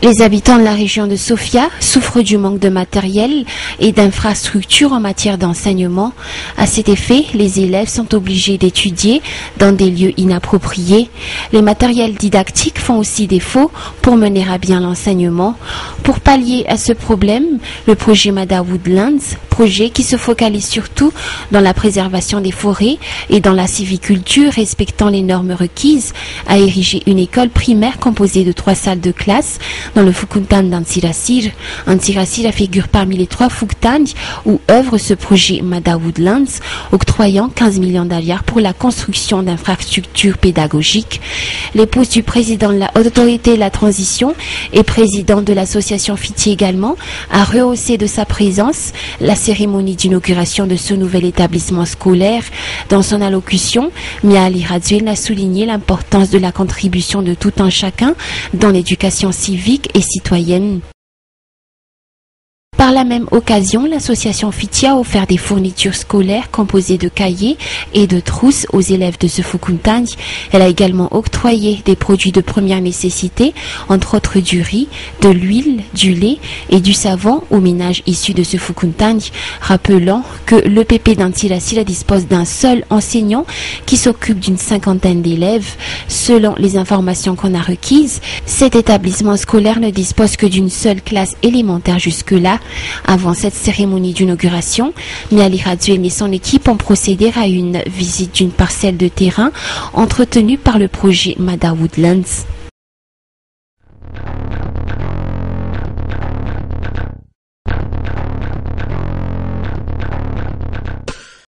Les habitants de la région de Sofia souffrent du manque de matériel et d'infrastructures en matière d'enseignement. À cet effet, les élèves sont obligés d'étudier dans des lieux inappropriés. Les matériels didactiques font aussi défaut pour mener à bien l'enseignement. Pour pallier à ce problème, le projet Mada Woodlands, projet qui se focalise surtout dans la préservation des forêts et dans la civiculture respectant les normes requises, a érigé une école primaire composée de 3 salles de classe dans le Fukuntan d'Antsirasir. Antsirasir figure parmi les 3 Fukutan où œuvre ce projet Mada Woodlands, octroyant 15 millions d'aliards pour la construction d'infrastructures pédagogiques. L'épouse du président de la Haute Autorité de la Transition et président de l'association Fiti également a rehaussé de sa présence la cérémonie d'inauguration de ce nouvel établissement scolaire. Dans son allocution, Mia Ali Radzuel a souligné l'importance de la contribution de tout un chacun dans l'éducation civique et citoyenne. Par la même occasion, l'association Fiti a offert des fournitures scolaires composées de cahiers et de trousses aux élèves de ce Fukuntan. Elle a également octroyé des produits de première nécessité, entre autres du riz, de l'huile, du lait et du savon aux ménages issus de ce Fukuntan, rappelant que le PP d'Antsirasir dispose d'un seul enseignant qui s'occupe d'une 50aine d'élèves. Selon les informations qu'on a requises, cet établissement scolaire ne dispose que d'une seule classe élémentaire jusque-là. Avant cette cérémonie d'inauguration, Miali Radzuel et son équipe ont procédé à une visite d'une parcelle de terrain entretenue par le projet Mada Woodlands.